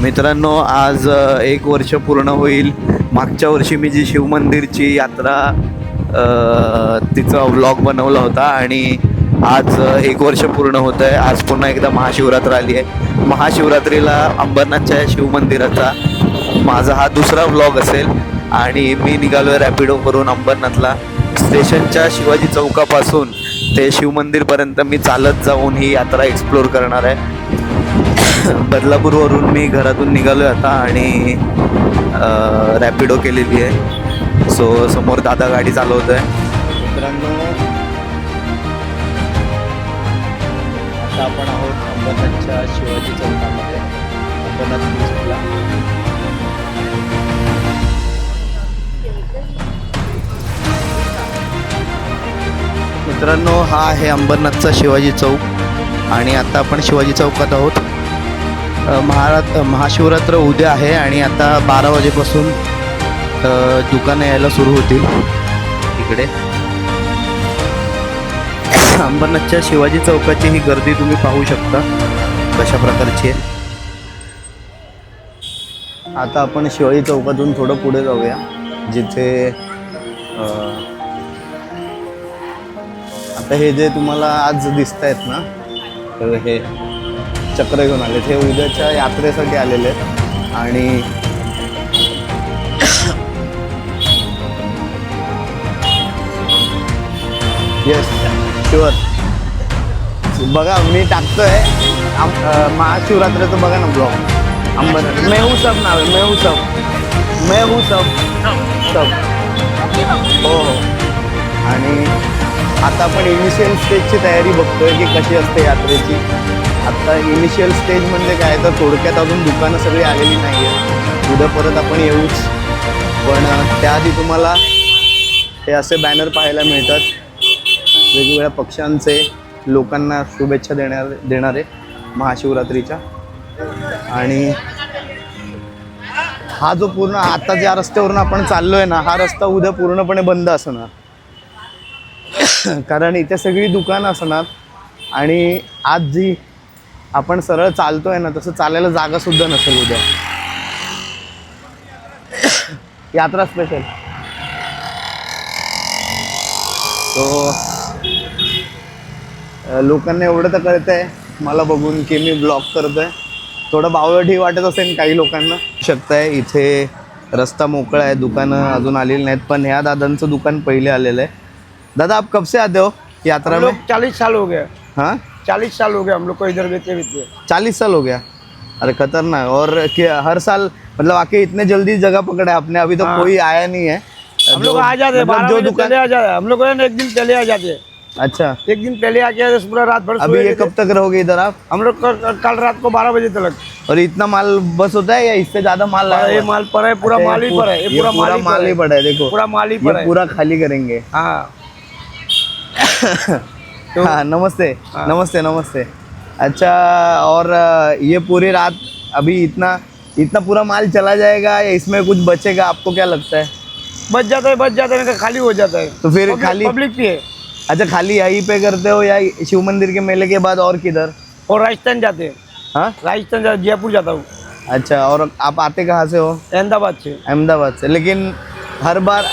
मित्रांनो, आज 1 वर्ष पूर्ण होईल. मागच्या वर्षी मी जी शिवमंदिरची यात्रा तिचा व्लॉग बनवला होता आणि आज 1 वर्ष पूर्ण होतं आहे. आज पुन्हा एकदा महाशिवरात्र आली आहे. महाशिवरात्रीला अंबरनाथच्या शिवमंदिराचा माझा हा दुसरा व्लॉग असेल आणि मी निघालो आहे रॅपिडो करून अंबरनाथला. स्टेशनच्या शिवाजी चौकापासून ते शिवमंदिरपर्यंत मी चालत जाऊन ही यात्रा एक्सप्लोर करणार आहे. बदलापूरवरून मी घरातून निघालो आहे आता आणि रॅपिडो केलेली आहे. सो समोर दादा गाडी चालवत आहे. मित्रांनो, आता आपण आहोत अंबरनाथच्या शिवाजी चौकामध्ये, अंबरनाथ म्युझियमला. मित्रांनो, हा आहे अंबरनाथचा शिवाजी चौक आणि आता आपण शिवाजी चौकात आहोत. महाशिवरात्र उद्या आहे आणि आता 12 वाजेपासून दुकानं यायला सुरू होतील. इकडे अंबरनाथच्या शिवाजी चौकाची ही गर्दी तुम्ही पाहू शकता कशा प्रकारची आहे. आता आपण शिवाजी चौकातून थोडं पुढे जाऊया, जिथे आता हे जे तुम्हाला आज दिसत आहेत ना, हे चक्र घेऊन आले, हे उद्याच्या यात्रेसाठी आलेले आहेत. आणि येस, शुअर. बघा, मी टाकतोय महाशिवरात्रीचं, बघा ना ब्लॉग. अंबरनाथ मेहू सब नाव आहे, मेहू सब. हो हो. आणि आता आपण इनिशियल स्टेजची तयारी बघतोय की कशी असते यात्रेची. आता इनिशियल स्टेज म्हणजे काय, तर थोडक्यात अजून दुकानं सगळी आलेली नाही आहेत. उद्या परत आपण येऊच, पण त्याआधी तुम्हाला हे असे बॅनर पाहायला मिळतात वेगवेगळ्या पक्षांचे, लोकांना शुभेच्छा देणारे महाशिवरात्रीच्या. आणि हा जो पूर्ण आता ज्या रस्त्यावरून आपण चाललो आहे ना, हा रस्ता उद्या पूर्णपणे बंद असणार, कारण इथे सगळी दुकानं असणार. आणि आज जी आपण सरळ चालतोय ना, तसं चालायला जागा सुद्धा नसेल उद्या. यात्रा स्पेशल. तो लोकांना एवढं तर कळतंय मला बघून की मी ब्लॉग करतोय. थोडं बावळटही वाटत असेल काही लोकांना. शकताय इथे रस्ता मोकळा आहे, दुकानं अजून आलेली नाहीत, पण ह्या दादांचं दुकान पहिले आलेलं आहे. दादा, आप कब से आते हो यात्रा में? 40 साल हो गया. हाँ, 40 साल हो गया हम लोग को इधर बेचते. 40 साल हो गया. अरे खतरनाक. और हर साल मतलब आके इतने जल्दी जगह पकड़ा है आपने, अभी तो कोई आया नहीं है. हम लोग आ जाते हैं, 12 बजे चले आ जाते हैं. हम लोग एक दिन पहले आ जाते हैं. अच्छा, एक दिन पहले आके पूरा रात भर. अभी ये कब तक रहोगे इधर आप? हम लोग कल रात को 12 बजे तक. और इतना माल बस होता है या इससे ज्यादा माल लाया? ये माल पर है, पूरा माल ही पर है. ये पूरा माल ही पड़ा है. देखो, पूरा माल ही पर है. पूरा खाली करेंगे. हाँ. हाँ, नमस्ते. हाँ. नमस्ते नमस्ते. अच्छा, और ये पूरी रात अभी इतना पूरा माल चला जाएगा या इसमें कुछ बचेगा? आपको क्या लगता है? बच जाता है, नहीं खाली हो जाता है. तो फिर खाली पब्लिक भी है. अच्छा, खाली यहीं पे करते हो या शिव मंदिर के मेले के बाद और किधर? और राजस्थान जाते हैं. हाँ, राजस्थान जयपुर जाता हूँ. अच्छा. और आप आते कहाँ से हो? अहमदाबाद से. अहमदाबाद से. लेकिन हर बार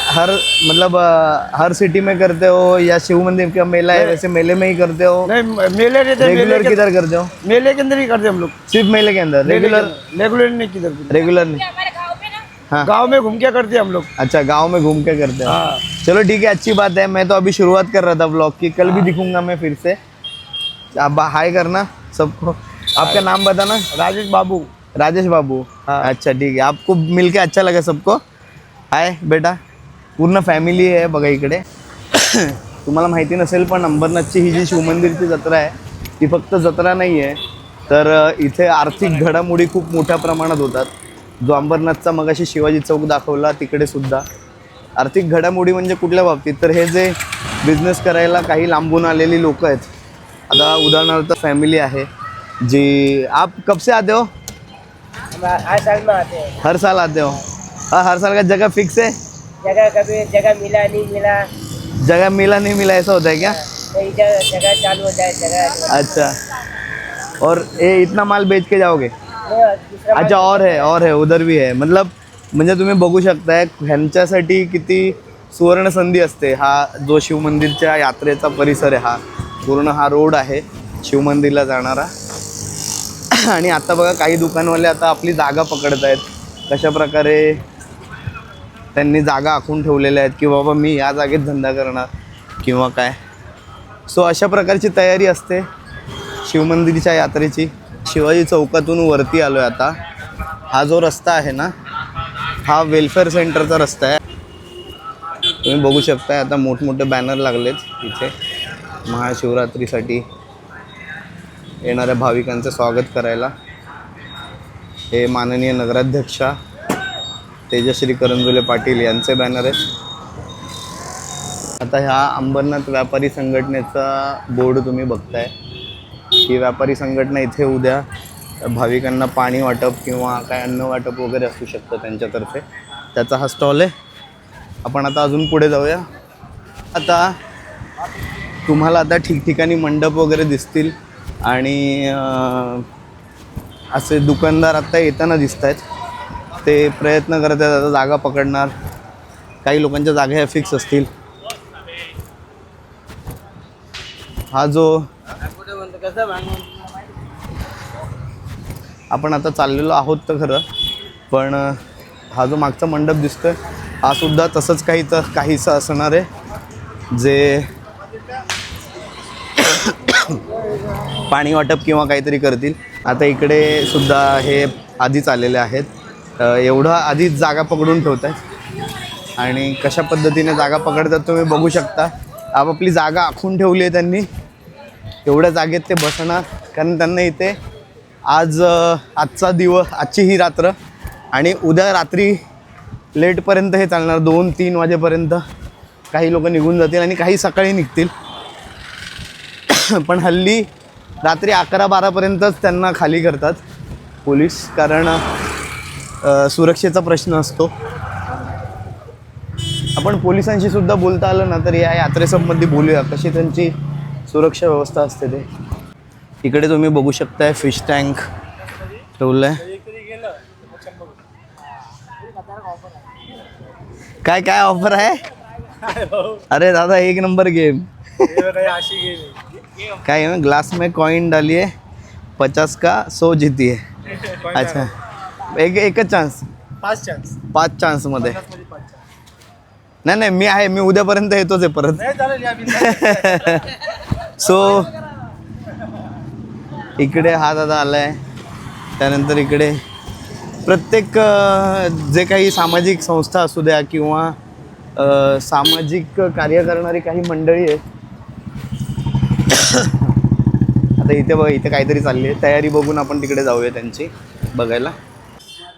हर सिटी में करते हो या शिव मंदिर का मेला है वैसे मेले में ही करते हो? नहीं, मेले रहते हैं. रेगुलर किधर करते हो? मेले के अंदर ही करते हम लोग. सिर्फ मेले के अंदर? रेगुलर नहीं किधर. रेगुलर नहीं. हाँ, गांव में घूम के करते हैं हम लोग. अच्छा, गांव में घूम के करते हो. हाँ. चलो ठीक है, अच्छी बात है. मैं तो अभी शुरुआत कर रहा था व्लॉग की. कल भी दिखूंगा मैं फिर से. आप हाय करना सबको. आपका नाम बताना. राजेश बाबू. राजेश बाबू. हाँ. अच्छा, ठीक है. आपको मिलके अच्छा लगा सबको. हाय बेटा. पूर्ण फॅमिली आहे बघा इकडे. तुम्हाला माहिती नसेल, पण अंबरनाथची ही जी शिवमंदिरची जत्रा आहे ती फक्त जत्रा नाही आहे, तर इथे आर्थिक घडामोडी खूप मोठ्या प्रमाणात होतात. जो अंबरनाथचा मगाशी शिवाजी चौक दाखवला तिकडे सुद्धा आर्थिक घडामोडी म्हणजे कुठल्या बाबतीत, तर हे जे बिझनेस करायला काही लांबून आलेली लोक आहेत. आता उदाहरणार्थ फॅमिली आहे जी. आप कब से आते हो? हर साल में आते हैं. हर साल आते हो? हर साल का जगह फिक्स है? कभी जगह मिला नहीं मिला. जगह मिला नहीं मिला ऐसा होता है क्या? जगह चालू हो जाए जगह. अच्छा, और ये इतना माल बेच के जाओगे? अच्छा और है उधर भी है मतलब म्हणजे तुम्ही बघू शकताय ह्यांच्यासाठी किती सुवर्ण संधी असते. हा जो शिवमंदिरच्या यात्रेचा परिसर आहे, हा पूर्ण हा रोड आहे शिवमंदिरला जाणारा. आणि आता बघा काही दुकानवाले आता आपली जागा पकडत आहेत, कशा प्रकारे त्यांनी जागा आखून ठेवलेल्या आहेत की बाबा मी या जागेत धंदा करणार किंवा काय. सो अशा प्रकारची तयारी असते शिवमंदिरच्या यात्रेची. शिवाजी चौकातून वरती आलो आहे आता. हा जो रस्ता आहे ना, हा वेलफेअर सेंटरचा रस्ता आहे. तुम्ही बघू शकता आता मोठमोठे बॅनर लागलेत इथे महाशिवरात्रीसाठी येणाऱ्या भाविकांचं स्वागत करायला. हे माननीय नगराध्यक्षा तेजश्री करंजुले पाटील यांचे बॅनर आहेत. आता ह्या अंबरनाथ व्यापारी संघटनेचा बोर्ड तुम्ही बघताय. ही व्यापारी संघटना इथे उद्या भाविकांना पाणी वाटप किंवा काय अन्न वाटप वगैरे असू शकतं त्यांच्यातर्फे, त्याचा हा स्टॉल आहे. आपण आता अजून पुढे जाऊया. आता तुम्हाला आता ठिकठिकाणी मंडप वगैरे दिसतील आणि असे दुकानदार आता येताना दिसत आहेत. ते प्रयत्न करत आहेत आता जागा पकडणार. काही लोकांच्या जागा ह्या फिक्स असतील. हा जो आपण आता चाललेलो आहोत तर खरं, पण हा जो मागचा मंडप दिसतोय हा सुद्धा तसंच काहीसं असणार आहे जे पाणी वाटप किंवा काहीतरी करतील. आता इकडे सुद्धा हे आधीच आलेले आहेत. एवढं आधीच जागा पकडून ठेवत आहेत आणि कशा पद्धतीने जागा पकडतात तुम्ही बघू शकता. आपापली जागा आखून ठेवली आहे त्यांनी. एवढ्या जागेत ते बसणार कारण त्यांना इथे आजची ही रात्र आणि उद्या रात्री लेटपर्यंत हे चालणार. 2-3 वाजेपर्यंत काही लोक निघून जातील आणि काही सकाळी निघतील. पण हल्ली रात्री 11-12पर्यंतच त्यांना खाली करतात पोलीस, कारण सुरक्षेचा प्रश्न असतो. आपण पोलिसांशी सुद्धा बोलता आलं ना तर या यात्रेसंबंधी बोलूया, कशी त्यांची सुरक्षा व्यवस्था असते ते. इकडे तुम्ही बघू शकताय फिश टँक ठेवलं आहे. काय काय ऑफर आहे? अरे दादा एक नंबर गेम. काय है ग्लास में कॉइन डालिए 50 का 100 जीती है. अच्छा एकच चान्स 5 चान्समध्ये. नाही मी उद्यापर्यंत येतोच आहे परत. सो इकडे हा दादा आला आहे. त्यानंतर इकडे प्रत्येक जे काही सामाजिक संस्था असू द्या किंवा सामाजिक कार्य करणारी काही मंडळी आहेत. आता इथे बघा, इथे काहीतरी चालली आहे तयारी. बघून आपण तिकडे जाऊया त्यांची बघायला.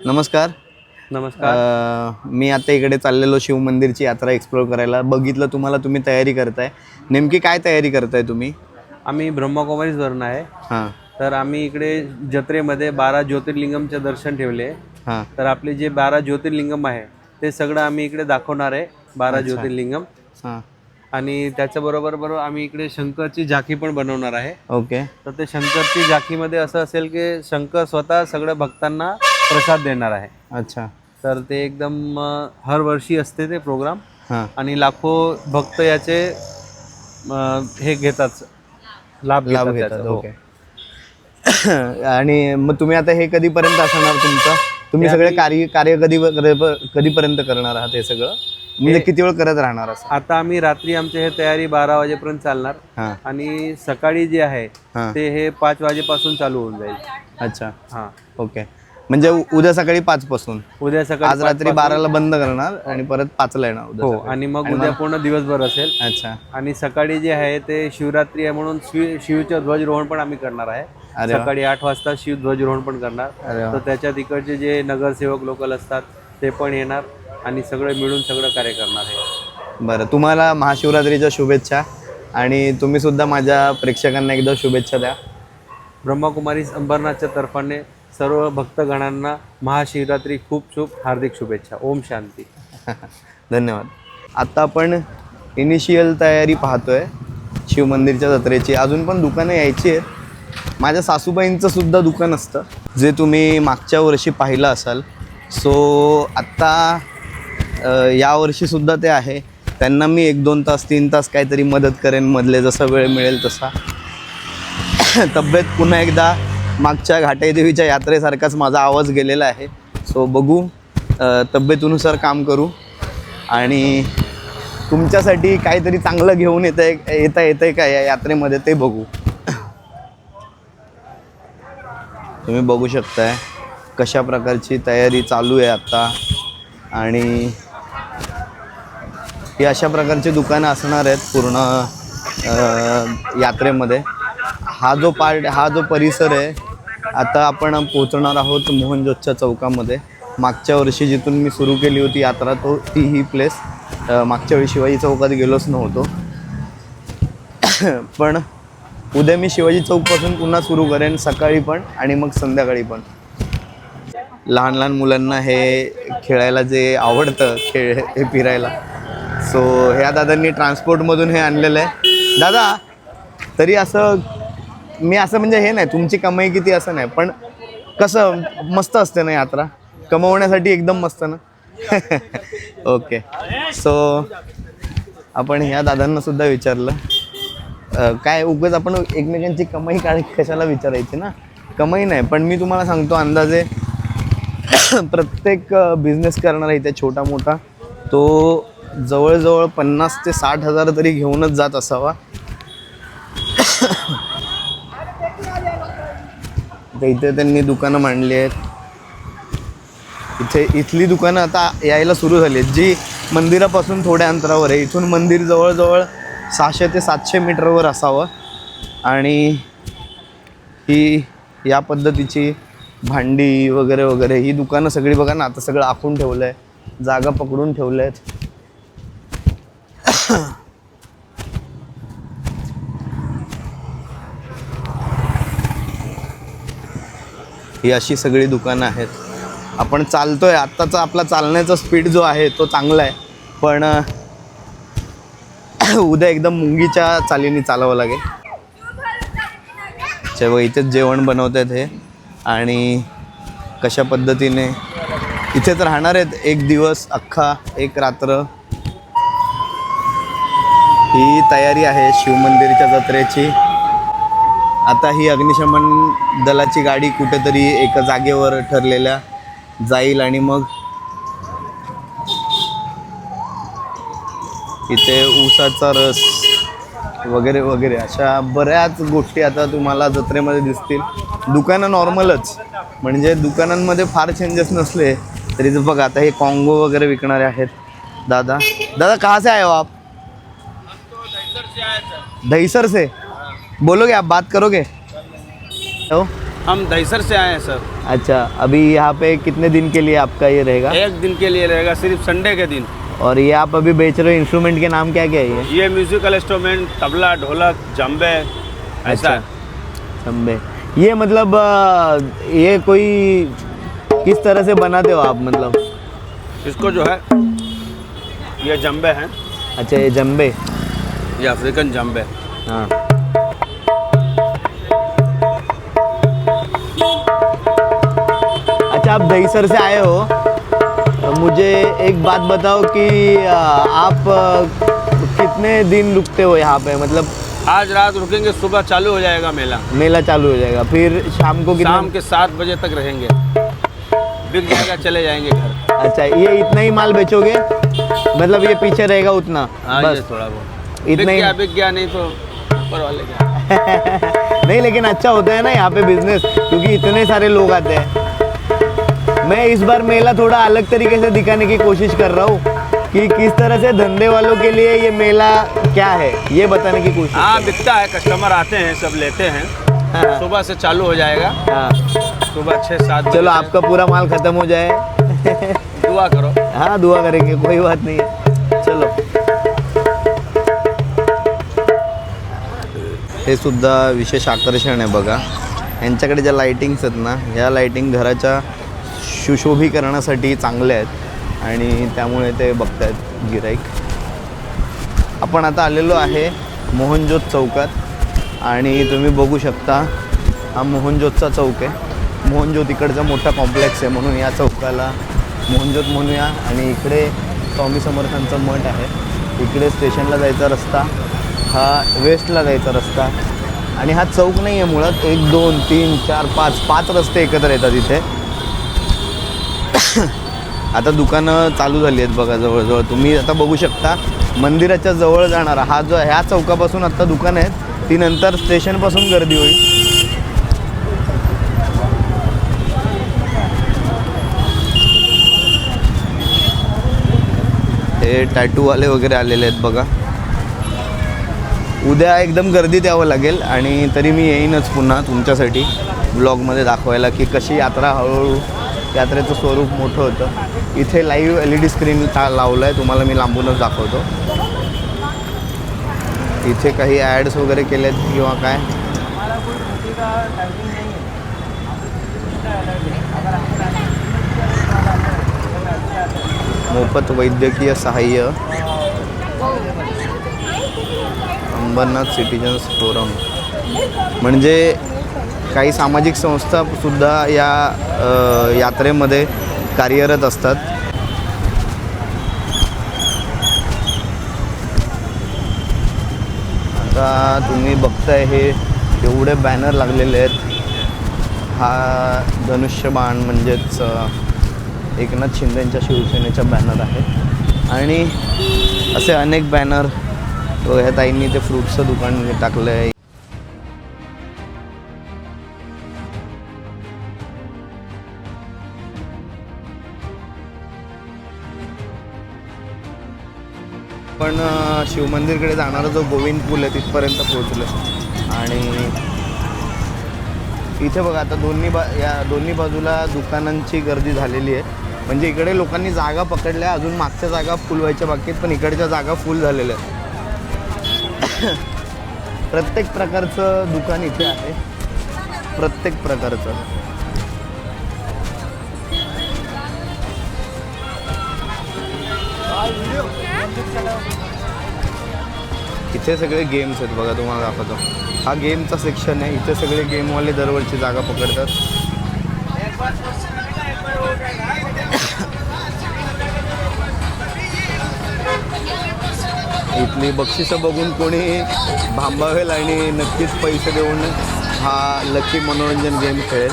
नमस्कार. मी आता इकडे चाललेलो शिवमंदिरची यात्रा एक्सप्लोर करायला. बघितलं तुम्ही तयारी करताय. नेमकी काय तयारी करताय तुम्ही? आम्ही ब्रह्मकुमारीजवरून आहे. हां. तर आम्ही इकडे जत्रेमध्ये 12 ज्योतिर्लिंगमचे दर्शन ठेवले. हां. तर आपले जे 12 ज्योतिर्लिंगम आहे ते सगळं आम्ही इकडे दाखवणार आहे. 12 ज्योतिर्लिंगम. हां. आणि त्याच्याबरोबर आम्ही इकडे शंकरची झाकी पण बनवणार आहे. ओके. तर ते शंकरची झाकीमध्ये असं असेल की शंकर स्वतः सगळ्या भक्तांना प्रसाद देणार आहे. अच्छा. तर ते एकदम हर वर्षी असते ते प्रोग्राम. हां. आणि लाखो भक्त याचे हे घेतात, लाभ घेतात. ओके. आणि मग तुम्ही आता हे कधीपर्यंत असणार तुमचं? तुम्ही सगळे कार्य कधीपर्यंत करणार आहात हे सगळं? म्हणजे किती वेळ करत राहणार असं? आता आम्ही रात्री आमची हे तयारी 12 वाजेपर्यंत चालणार. हां. आणि सकाळी जे आहे ते हे 5 वाजेपासून चालू होऊन जाईल. अच्छा. हां. ओके. म्हणजे उद्या सकाळी 5 पासून? उद्या सकाळी आज रात्री 12ला बंद करणार आणि परत 5ला येणार उद्या. हो. आणि मग उद्या पूर्ण दिवसभर असेल. अच्छा. आणि सकाळी जे आहे ते शिवरात्री आहे म्हणून शिवचं ध्वजरोहण पण आम्ही करणार आहे. सकाळी 8 वाजता शिव ध्वजरोहण पण करणार. तर त्याच्यात इकडचे जे नगरसेवक लोकल असतात ते पण येणार आणि सगळे मिळून सगळं कार्य करणार आहे. बरं, तुम्हाला महाशिवरात्रीच्या शुभेच्छा. आणि तुम्ही सुद्धा माझ्या प्रेक्षकांना एकदा शुभेच्छा द्या. ब्रह्मकुमारी अंबरनाथच्या तर्फाने सर्व भक्तगणांना महाशिवरात्री खूप हार्दिक शुभेच्छा. ओम शांती. धन्यवाद. आता आपण इनिशियल तयारी पाहतोय शिवमंदिरच्या जत्रेची. अजून पण दुकानं यायची आहेत. माझ्या सासूबाईंचं सुद्धा दुकान असतं. जे तुम्ही मागच्या वर्षी पाहिलं असाल, सो आत्ता यावर्षीसुद्धा ते आहे. त्यांना मी 1-2 तास 3 तास काहीतरी मदत करेन मधले, जसा वेळ मिळेल तसा. तब्येत पुन्हा एकदा मागच्या घाटाईदेवीच्या यात्रेसारखाच माझा आवाज गेलेला आहे. सो बघू, तब्येतीनुसार काम करू आणि तुमच्यासाठी काहीतरी चांगलं घेऊन येतं का या यात्रेमध्ये ते बघू. तुम्ही बघू शकताय कशा प्रकारची तयारी चालू आहे आता. आणि ही अशा प्रकारची दुकानं असणार आहेत पूर्ण यात्रेमध्ये. हा जो परिसर आहे, आता आपण पोहोचणार आहोत मोहनजोदच्या चौकामध्ये. मागच्या वर्षी जिथून मी सुरू केली होती यात्रा, ही प्लेस. मागच्या वेळी शिवाजी चौकात गेलोच नव्हतो, पण उद्या मी शिवाजी चौकपासून पुन्हा सुरू करेन, सकाळी पण आणि मग संध्याकाळी पण. लहान लहान मुलांना हे खेळायला जे आवडतं, हे फिरायला, सो ह्या दादांनी ट्रान्सपोर्टमधून हे आणलेलं आहे. दादा, तरी मी म्हणजे हे नाही तुमची कमाई किती असं नाही, पण कसं मस्त असते ना यात्रा, कमवण्यासाठी एकदम मस्त ना. ओके, सो आपण ह्या दादांनासुद्धा विचारलं, काय उगाच आपण एकमेकांची कमाई कशाला विचारायची ना. कमाई नाही, पण मी तुम्हाला सांगतो अंदाजे प्रत्येक बिझनेस करणारा इथे छोटा मोठा तो जवळजवळ 50,000 ते 60,000 तरी घेऊनच जात असावा. इथे त्यांनी दुकानं मांडली आहेत. इथली दुकानं आता यायला सुरू झाली आहेत, जी मंदिरापासून थोड्या अंतरावर आहे. इथून मंदिर जवळजवळ 600 ते 700 मीटरवर असावं. आणि ही या पद्धतीची भांडी वगैरे वगैरे ही दुकानं सगळी बघा ना, आता सगळं आखून ठेवलं आहे, जागा पकडून ठेवल्या आहेत. ही अशी सगळी दुकानं आहेत. आपण चालतोय, आत्ताचा आपला चालण्याचा स्पीड जो आहे तो चांगला आहे, पण उद्या एकदम मुंगीच्या चालीने चालावं लागेल. जेव्हा इथेच जेवण बनवत आहेत हे, आणि कशा पद्धतीने इथेच राहणार आहेत 1 दिवस अख्खा, 1 रात्र. ही तयारी आहे शिवमंदिरच्या जत्रेची. आता ही अग्निशमन दलाची गाडी कुठेतरी एका जागेवर ठरलेल्या जाईल आणि मग इथे ऊसाचा रस वगैरे वगैरे अशा बऱ्याच गोष्टी आता तुम्हाला जत्रेमध्ये दिसतील. दुकानं नॉर्मलच, म्हणजे दुकानांमध्ये फार चेंजेस नसले तरी बघा, आता हे कॉंगो वगैरे विकणारे आहेत. दादा कहाँ से आए हो आप? दहीसर से. बोलोगे आप, बात करोगे? हो, हम दहीसर से आए हैं सर. अच्छा, अभी यहाँ पे कितने दिन के लिए आपका ये रहेगा? 1 दिन के लिए रहेगा, सिर्फ संडे के दिन. और ये आप अभी बेच रहे हो इंस्ट्रूमेंट के नाम क्या क्या है? ये म्यूजिकल इंस्ट्रूमेंट, तबला, ढोलक, जंबे, ऐसा. जंबे, ये मतलब ये कोई किस तरह से बनाते हो आप, मतलब? इसको जो है ये जंबे हैं. अच्छा, ये जंबे, ये अफ्रीकन जंबे. हाँ. अच्छा, आप दहीसर से आए हो, तो मुझे एक बात बताओ कि आप कितने दिन रुकते हो यहाँ पे, मतलब? आज रात रुकेंगे, सुबह चालू हो जाएगा मेला चालू हो जाएगा, फिर शाम को शाम के 7 बजे तक रहेंगे, बिक जाएगा, चले जाएंगे घर. अच्छा, ये इतना ही माल बेचोगे, मतलब ये पीछे रहेगा उतना? हाँ, बस ये थोड़ा बहुत इतना ही. बिक गया नहीं तो ऊपर वाले क्या. नहीं, लेकिन अच्छा होता है ना यहाँ पे बिजनेस, क्योंकि इतने सारे लोग आते हैं. मैं इस बार मेला थोड़ा अलग तरीके से दिखाने की कोशिश कर रहा हूँ कि किस तरह से धंधे वालों के लिए ये मेला क्या है, ये बताने की कोशिश. हाँ, बिकता है, कस्टमर आते हैं, सब लेते हैं. हाँ. सुबह से चालू हो जाएगा. हाँ, सुबह 6-7. चलो आपका पूरा माल खत्म हो जाए. दुआ करो. हाँ, दुआ करेंगे, कोई बात नहीं है. चलो. हे सुद्धा विशेष आकर्षण आहे बघा. यांच्याकडे ज्या लाइटिंग्स आहेत ना, ह्या लाइटिंग घराच्या सुशोभीकरणासाठी चांगल्या आहेत आणि त्यामुळे ते बघतायत गिराईक. आपण आता आलेलो आहे मोहनजोद चौकात आणि तुम्ही बघू शकता हा मोहनजोदचा चौक आहे. मोहनजोत इकडचा मोठा कॉम्प्लेक्स आहे, म्हणून या चौकाला मोहनजोत म्हणूया. आणि इकडे स्वामी समर्थांचं मठ आहे. इकडे स्टेशनला जायचा रस्ता, हा वेस्टला जायचा रस्ता. आणि हा चौक नाही आहे मुळात, 1 2 3 4 5 रस्ते एकत्र येतात इथे. आता दुकानं चालू झाली आहेत बघा जवळजवळ. तुम्ही आता बघू शकता मंदिराच्या जवळ जाणारा हा जो ह्या चौकापासून आत्ता दुकानं आहेत, ती नंतर स्टेशनपासून गर्दी होईल. हे टॅटूवाले वगैरे आलेले आहेत बघा. उद्या एकदम गर्दीत यावं लागेल आणि तरी मी येईनच पुन्हा तुमच्यासाठी ब्लॉगमध्ये दाखवायला की कशी यात्रा हळूहळू यात्रेचं स्वरूप मोठं होतं. इथे लाईव्ह LED स्क्रीन लावलं आहे, तुम्हाला मी लांबूनच दाखवतो. इथे काही ॲड्स वगैरे केलेत किंवा काय. मोफत वैद्यकीय सहाय्य, अंबरनाथ सिटिजन्स फोरम, म्हणजे काही सामाजिक संस्थासुद्धा या यात्रेमध्ये कार्यरत असतात. आता तुम्ही बघताय हे एवढे बॅनर लागलेले आहेत. हा धनुष्यबाण म्हणजेच एकनाथ शिंदेंच्या शिवसेनेचा बॅनर आहे. आणि असे अनेक बॅनर. ह्या ताईंनी ते फ्रूटचं दुकान टाकलं आहे. पण शिवमंदिरकडे जाणारा जो गोविंद पूल आहे तिथपर्यंत पोहोचलो. आणि इथे बघा आता दोन्ही बाजूला दुकानांची गर्दी झालेली आहे. म्हणजे इकडे लोकांनी जागा पकडल्या, अजून मागच्या जागा फुल व्हायच्या बाकी आहेत, पण इकडच्या जागा फुल झालेल्या आहेत. प्रत्येक प्रकारचं दुकान इथे आहे, प्रत्येक प्रकारचं. इथे सगळे गेम्स आहेत बघा, तुम्हाला दाखवतो. हा गेमचा सेक्शन आहे. इथे सगळे गेमवाले दरवर्षी जागा पकडतात. इथली बक्षिसं बघून कोणी भांबावेल आणि नक्कीच पैसे देऊन हा लकी मनोरंजन गेम खेळेल.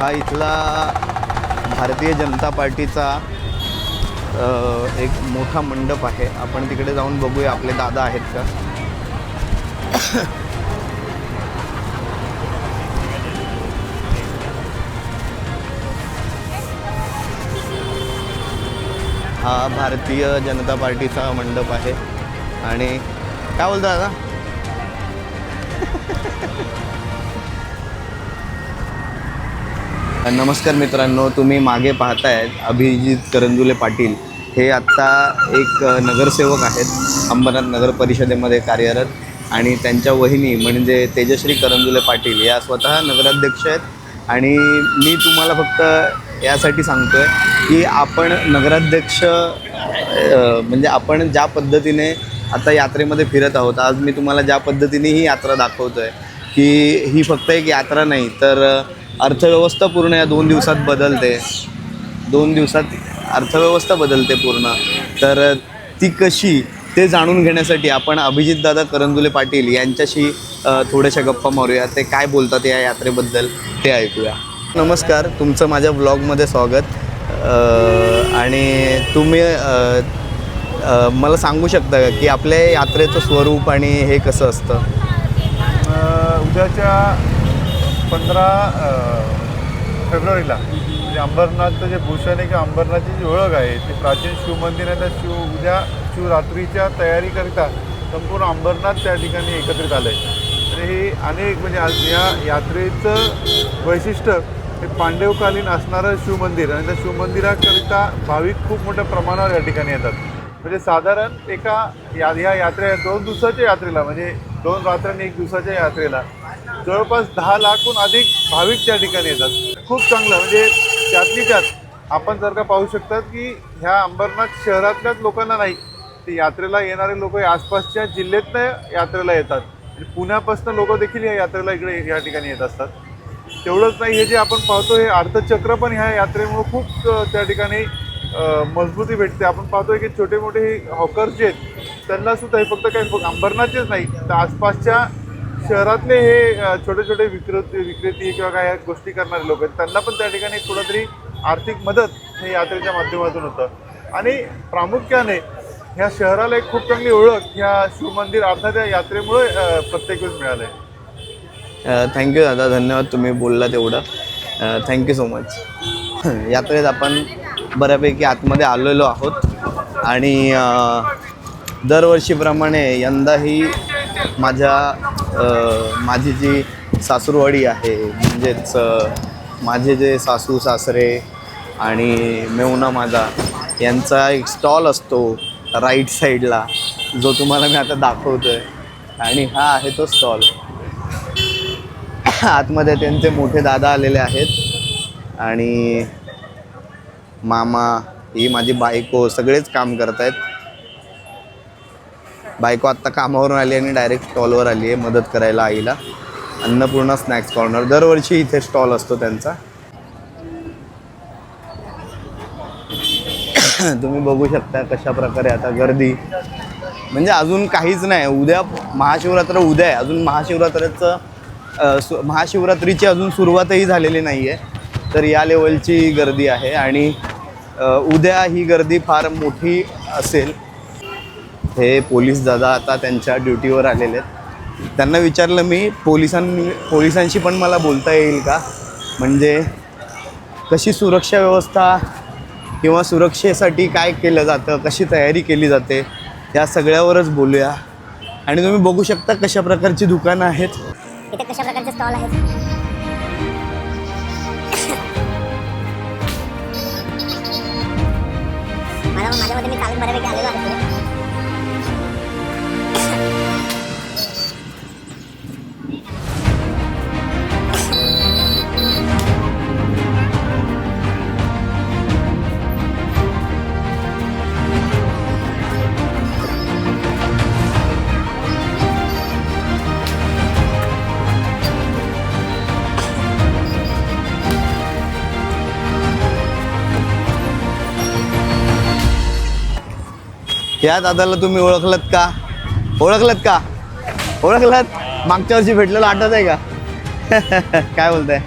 हा इथला भारतीय जनता पार्टीचा एक मोठा मंडप आहे. आपण तिकडे जाऊन बघूया आपले दादा आहेत का. हा भारतीय जनता पार्टीचा मंडप आहे. आणि काय बोलता दादा. नमस्कार मित्रांनो, तुम्ही मागे पाहताय अभिजित करंजुले पाटील. हे आत्ता एक नगरसेवक आहेत, अंबरनाथ नगर परिषदेमध्ये कार्यरत. आणि त्यांच्या वहिनी म्हणजे तेजश्री करंजुले पाटील या स्वतः नगराध्यक्ष आहेत. आणि मी तुम्हाला फक्त यासाठी सांगतो आहे की आपण नगराध्यक्ष म्हणजे आपण ज्या पद्धतीने आता यात्रेमध्ये फिरत आहोत, आज मी तुम्हाला ज्या पद्धतीने ही यात्रा दाखवतो आहे की ही फक्त एक यात्रा नाही, तर अर्थव्यवस्था पूर्ण या 2 दिवसात बदलते. 2 दिवसात अर्थव्यवस्था बदलते पूर्ण. तर ती कशी ते जाणून घेण्यासाठी आपण अभिजितदादा करंजुले पाटील यांच्याशी थोड्याशा गप्पा मारूया. ते काय बोलतात या यात्रेबद्दल ते ऐकूया. नमस्कार, तुमचं माझ्या व्लॉगमध्ये स्वागत. आणि तुम्ही मला सांगू शकता का की आपल्या यात्रेचं स्वरूप आणि हे कसं असतं. उद्याच्या 15 फेब्रुवारीला म्हणजे अंबरनाथचं जे भूषण आहे किंवा अंबरनाथची जी ओळख आहे ती प्राचीन शिवमंदिर आहे. त्या उद्या शिवरात्रीच्या तयारीकरिता संपूर्ण अंबरनाथ त्या ठिकाणी एकत्रित आलं आहे. आणि हे अनेक म्हणजे आज या यात्रेचं वैशिष्ट्य हे पांडवकालीन असणारं शिवमंदिर आणि त्या शिवमंदिराकरिता भाविक खूप मोठ्या प्रमाणावर या ठिकाणी येतात. म्हणजे साधारण ह्या यात्रे 2 दिवसाच्या यात्रेला म्हणजे 2 रात्र आणि 1 दिवसाच्या यात्रेला जवळपास 10 लाखहून अधिक भाविक त्या ठिकाणी येतात. खूप चांगलं म्हणजे त्यातली त्यात आपण जर का पाहू शकतात की ह्या अंबरनाथ शहरातल्याच लोकांना नाही ते यात्रेला येणारे लोक आसपासच्या जिल्ह्यातनं यात्रेला येतात आणि पुण्यापासून लोक देखील या यात्रेला इकडे या ठिकाणी येत असतात. तेवढंच नाही, हे जे आपण पाहतो हे अर्थचक्र पण ह्या यात्रेमुळे खूप त्या ठिकाणी मजबूती भेटते. आपण पाहतोय की छोटे मोठे हॉकर्स जे आहेत त्यांना सुद्धा हे फक्त काही अंबरनाथचेच नाही तर आसपासच्या शहरातले हे छोटे छोटे विक्रेती किंवा काय गोष्टी करणारे लोक आहेत त्यांना पण त्या ठिकाणी कुठंतरी आर्थिक मदत हे यात्रेच्या माध्यमातून होतं आणि प्रामुख्याने ह्या शहराला एक खूप चांगली ओळख ह्या शिवमंदिर अर्थात या यात्रेमुळे प्रत्येक वेळेस मिळालं आहे. थँक्यू दादा, धन्यवाद तुम्ही बोलला तेवढं. Thank you so much. यात्रेत आपण बऱ्यापैकी आतमध्ये आलेलो आहोत आणि दरवर्षीप्रमाणे यंदाही माझी जी सासूरवाडी आहे म्हणजेच माझे जे सासू सासरे आणि मेहुणा माझा यांचा एक स्टॉल असतो राईट साईडला जो तुम्हाला मी आता दाखवतो आहे आणि हा आहे तो स्टॉल. आतमध्ये त्यांचे मोठे दादा आलेले आहेत आणि मामा, ही माझी बायको सगळेच काम करत आहेत. बायको आत्ता कामावरून आली आणि डायरेक्ट स्टॉलवर आली आहे मदत करायला आईला. अन्नपूर्णा स्नॅक्स कॉर्नर दरवर्षी इथे स्टॉल असतो त्यांचा. तुम्ही बघू शकता कशा प्रकारे आता गर्दी, म्हणजे अजून काहीच नाही. उद्या महाशिवरात्र उद्या आहे, अजून महाशिवरात्रीची अजून सुरुवातही झालेली नाही आहे तर या लेवलची गर्दी आहे आणि उद्या ही गर्दी फार मोठी असेल. हे पोलीस दादा आता त्यांच्या ड्युटीवर आलेले आहेत. त्यांना विचारलं मी पोलिसांशी पण मला बोलता येईल का, म्हणजे कशी सुरक्षा व्यवस्था किंवा सुरक्षेसाठी काय केलं जातं, कशी तयारी केली जाते या सगळ्यावरच बोलूया. आणि तुम्ही बघू शकता कशा प्रकारची दुकानं आहेत, इथे कशा प्रकारचे स्टॉल आहेत. माझ्या मते मी चालत बऱ्यापैकी आलेलो आहे पुढे. या दादाला तुम्ही ओळखलत का? मागच्या वर्षी भेटलेलं आठवत आहे का? काय बोलताय?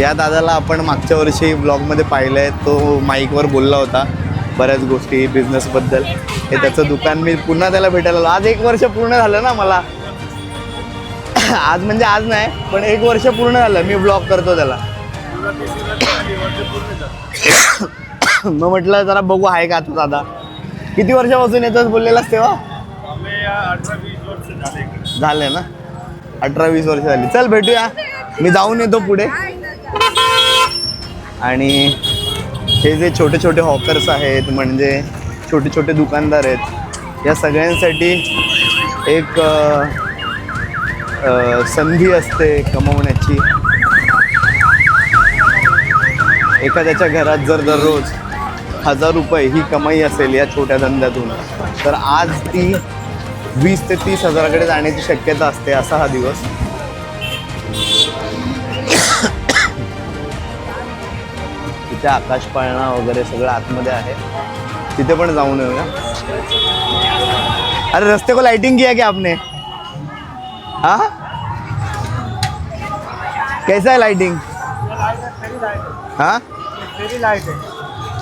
या दादाला आपण मागच्या वर्षी ब्लॉगमध्ये पाहिलं आहे. तो माईकवर बोलला होता बऱ्याच गोष्टी बिझनेसबद्दल. हे त्याचं दुकान मी पुन्हा त्याला भेटायला आलो. आज 1 वर्ष पूर्ण झालं ना मला. आज म्हणजे आज नाही पण 1 वर्ष पूर्ण झालं मी ब्लॉग करतो त्याला. मग म्हटलं जरा बघू आहे का आता दादा. किती वर्षापासून येतोच बोललेलास तेव्हा? 18-20 वर्ष झाले ना, 18-20 वर्ष झाली. चल भेटूया, मी जाऊन येतो पुढे. आणि हे जे छोटे छोटे हॉकर्स आहेत म्हणजे छोटे छोटे दुकानदार आहेत या सगळ्यांसाठी एक संधी असते कमवण्याची. एखाद्याच्या घरात जर दररोज 1000 रुपये ही कमाई असेल या छोट्या धंद्यातून तर आज ती 20 ते 30 हजाराकडे जाण्याची शक्यता असते असा हा दिवस. तिथे आकाशपाळणा वगैरे सगळं आतमध्ये आहे, तिथे पण जाऊन येऊया. अरे रस्ते को लाइटिंग किया क्या आपने? हाँ कैसा है लाइटिंग? हाँ लाइट है.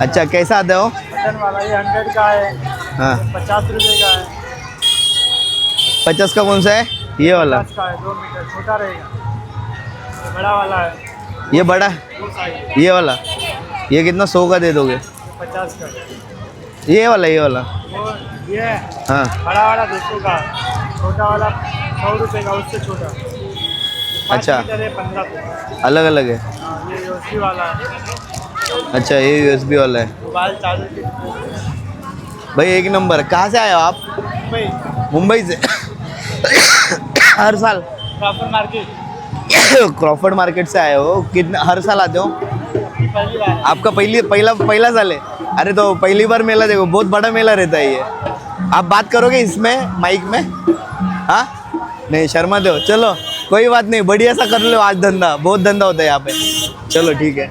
अच्छा कैसा आता है वो? बटन वाला ये 100 का है. हाँ 50 रुपये का है. 50 का कौन सा है? ये वाला 50 का है 2 मीटर छोटा रहेगा. ये बड़ा वाला है ये बड़ा, वो साइज ये वाला ये कितना 100 का दे दोगे? 50 का है. ये वाला वो ये है, हाँ बड़ा वाला 200 का है. छोटा वाला 100 रुपये का उससे छोटा. 5 अच्छा. मीटर है 15 रुपये. अलग अलग है. हाँ, ये USB वाला है. अच्छा ये USB वाला है. मोबाइल चार्जर की भाई एक नंबर. कहाँ से आए हो आप? भाई मुंबई से? हर साल प्रॉपर मार्केट क्रॉफर्ड मार्केट से आए हो? कितना हर साल आते हो? पहली बार. आपका पहला साल है? अरे तो पहली बार मेला देखो, बहुत बड़ा मेला रहता है ये। आप बात करोगे इसमें माइक में? हाँ नहीं शर्माते हो, चलो कोई बात नहीं, बढ़िया सा कर लो आज धंधा, बहुत धंधा होता है यहाँ पे। चलो ठीक है।